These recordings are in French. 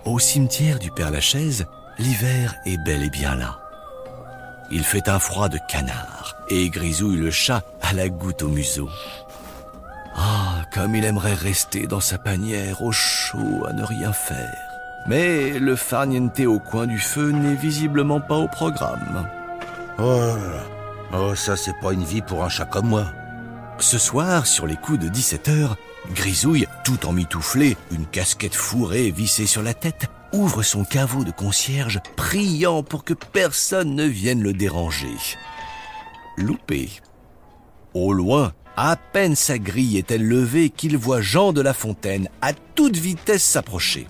Au cimetière du Père-Lachaise, l'hiver est bel et bien là. Il fait un froid de canard et Grisouille le chat a la goutte au museau. Ah, comme il aimerait rester dans sa panière au chaud à ne rien faire. Mais le farniente au coin du feu n'est visiblement pas au programme. Oh là là. Oh, ça c'est pas une vie pour un chat comme moi. Ce soir, sur les coups de 17h, Grisouille, tout emmitouflé, une casquette fourrée vissée sur la tête, ouvre son caveau de concierge, priant pour que personne ne vienne le déranger. Loupé. Au loin, à peine sa grille est-elle levée qu'il voit Jean de La Fontaine à toute vitesse s'approcher.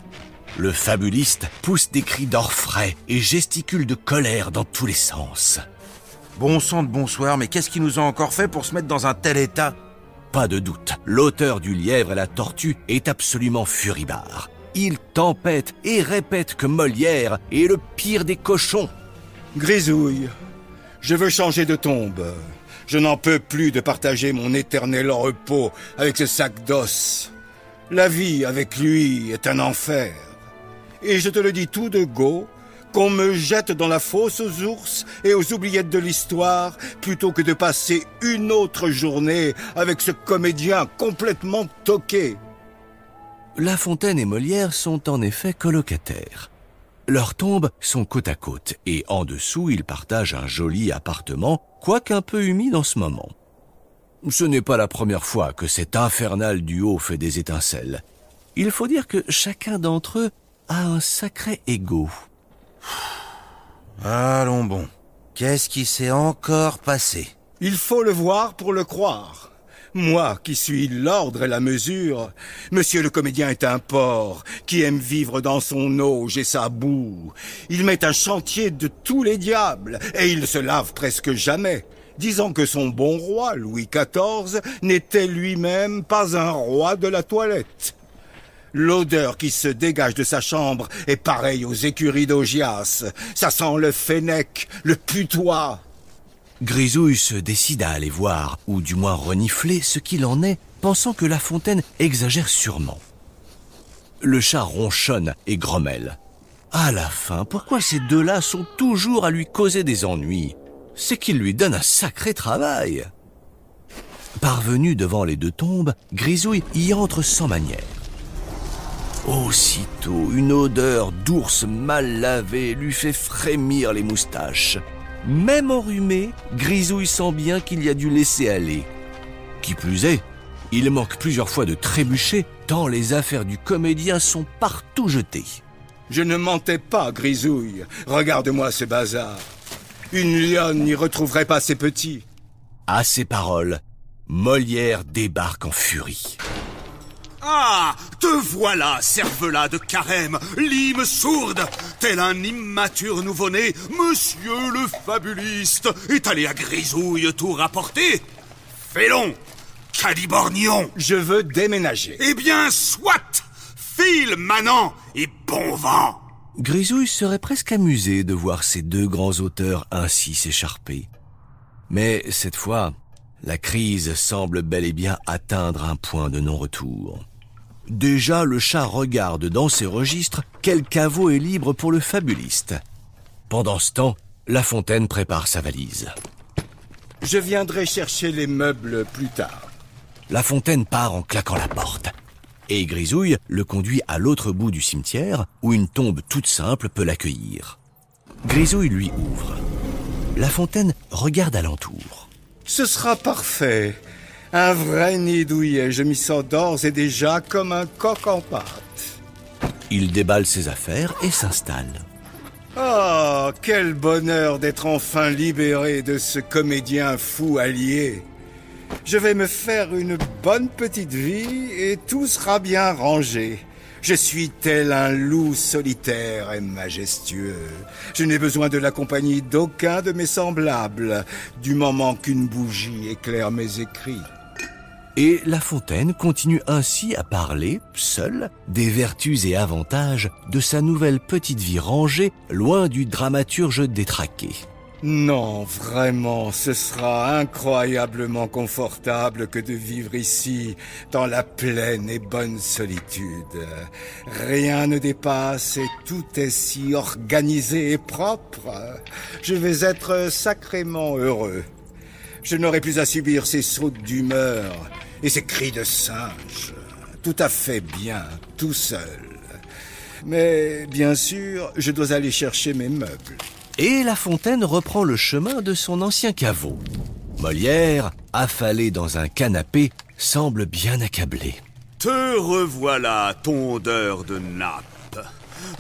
Le fabuliste pousse des cris d'orfraie et gesticule de colère dans tous les sens. Bon sang de bonsoir, mais qu'est-ce qu'il nous a encore fait pour se mettre dans un tel état? Pas de doute, l'auteur du Lièvre et la Tortue est absolument furibard. Il tempête et répète que Molière est le pire des cochons. Grisouille, je veux changer de tombe. Je n'en peux plus de partager mon éternel repos avec ce sac d'os. La vie avec lui est un enfer. Et je te le dis tout de go, qu'on me jette dans la fosse aux ours et aux oubliettes de l'histoire, plutôt que de passer une autre journée avec ce comédien complètement toqué. La Fontaine et Molière sont en effet colocataires. Leurs tombes sont côte à côte et en dessous, ils partagent un joli appartement, quoique un peu humide en ce moment. Ce n'est pas la première fois que cet infernal duo fait des étincelles. Il faut dire que chacun d'entre eux a un sacré ego. Allons bon, qu'est-ce qui s'est encore passé? Il faut le voir pour le croire. Moi, qui suis l'ordre et la mesure, monsieur le comédien est un porc qui aime vivre dans son auge et sa boue. Il met un chantier de tous les diables et il ne se lave presque jamais, disant que son bon roi, Louis XIV, n'était lui-même pas un roi de la toilette. L'odeur qui se dégage de sa chambre est pareille aux écuries d'Augias. Ça sent le fennec, le putois. Grisouille se décide à aller voir, ou du moins renifler ce qu'il en est, pensant que La Fontaine exagère sûrement. Le chat ronchonne et grommelle. À la fin, pourquoi ces deux-là sont toujours à lui causer des ennuis? C'est qu'ils lui donnent un sacré travail. Parvenu devant les deux tombes, Grisouille y entre sans manière. Aussitôt, une odeur d'ours mal lavé lui fait frémir les moustaches. Même enrhumé, Grisouille sent bien qu'il y a dû laisser aller. Qui plus est, il manque plusieurs fois de trébucher, tant les affaires du comédien sont partout jetées. Je ne mentais pas, Grisouille. Regarde-moi ce bazar. Une lionne n'y retrouverait pas ses petits. À ces paroles, Molière débarque en furie. Ah, te voilà, cervelas de carême, lime sourde. Tel un immature nouveau-né, monsieur le fabuliste est allé à Grisouille tout rapporter. Félon, calibornion. Je veux déménager. Eh bien, soit. File, manant, et bon vent. Grisouille serait presque amusé de voir ces deux grands auteurs ainsi s'écharper. Mais cette fois, la crise semble bel et bien atteindre un point de non-retour. Déjà, le chat regarde dans ses registres quel caveau est libre pour le fabuliste. Pendant ce temps, La Fontaine prépare sa valise. Je viendrai chercher les meubles plus tard. La Fontaine part en claquant la porte. Et Grisouille le conduit à l'autre bout du cimetière, où une tombe toute simple peut l'accueillir. Grisouille lui ouvre. La Fontaine regarde alentour. Ce sera parfait. Un vrai nid douillet, je m'y sens d'ores et déjà comme un coq en pâte. Il déballe ses affaires et s'installe. Oh, quel bonheur d'être enfin libéré de ce comédien fou allié. Je vais me faire une bonne petite vie et tout sera bien rangé. Je suis tel un loup solitaire et majestueux. Je n'ai besoin de la compagnie d'aucun de mes semblables, du moment qu'une bougie éclaire mes écrits. Et La Fontaine continue ainsi à parler, seul, des vertus et avantages de sa nouvelle petite vie rangée, loin du dramaturge détraqué. Non, vraiment, ce sera incroyablement confortable que de vivre ici, dans la pleine et bonne solitude. Rien ne dépasse et tout est si organisé et propre. Je vais être sacrément heureux. Je n'aurai plus à subir ces sautes d'humeur et ces cris de singe. Tout à fait bien, tout seul. Mais, bien sûr, je dois aller chercher mes meubles. Et La Fontaine reprend le chemin de son ancien caveau. Molière, affalé dans un canapé, semble bien accablé. Te revoilà, tondeur de nappes.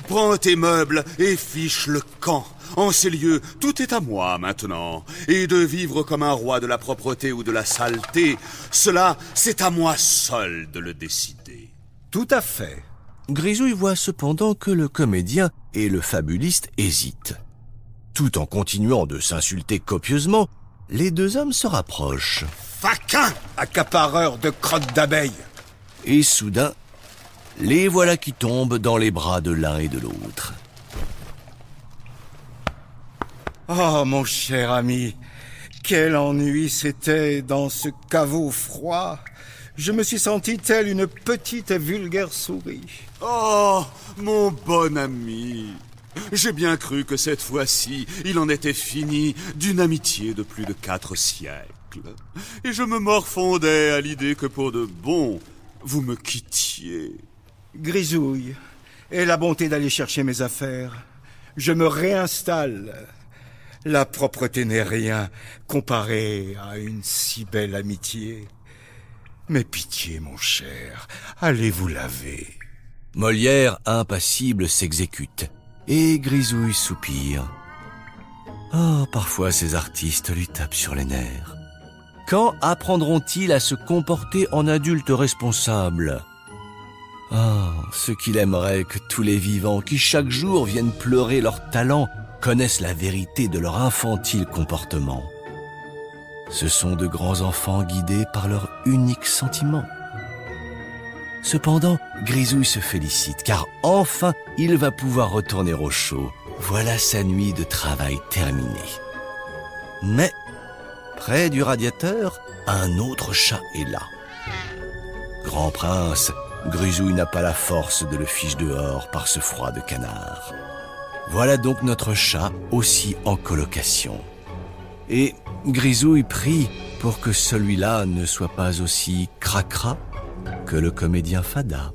Prends tes meubles et fiche le camp. En ces lieux, tout est à moi maintenant. Et de vivre comme un roi de la propreté ou de la saleté, cela, c'est à moi seul de le décider. Tout à fait. Grisouille voit cependant que le comédien et le fabuliste hésitent. Tout en continuant de s'insulter copieusement, les deux hommes se rapprochent. Faquin, accapareur de crottes d'abeilles. Et soudain, les voilà qui tombent dans les bras de l'un et de l'autre. Oh, mon cher ami, quel ennui c'était dans ce caveau froid. Je me suis senti telle une petite et vulgaire souris. Oh, mon bon ami, j'ai bien cru que cette fois-ci, il en était fini d'une amitié de plus de 4 siècles. Et je me morfondais à l'idée que pour de bon, vous me quittiez. Grisouille, aie la bonté d'aller chercher mes affaires. Je me réinstalle. La propreté n'est rien comparée à une si belle amitié. Mais pitié, mon cher, allez vous laver. Molière, impassible, s'exécute. Et Grisouille soupire. Oh, parfois ces artistes lui tapent sur les nerfs. Quand apprendront-ils à se comporter en adultes responsables? Ah, ce qu'il aimerait que tous les vivants qui chaque jour viennent pleurer leur talent connaissent la vérité de leur infantile comportement. Ce sont de grands enfants guidés par leur unique sentiment. Cependant, Grisouille se félicite, car enfin, il va pouvoir retourner au chaud. Voilà sa nuit de travail terminée. Mais, près du radiateur, un autre chat est là. Grand prince, Grisouille n'a pas la force de le fiche dehors par ce froid de canard. Voilà donc notre chat aussi en colocation. Et Grisouille prie pour que celui-là ne soit pas aussi cracra que le comédien fada.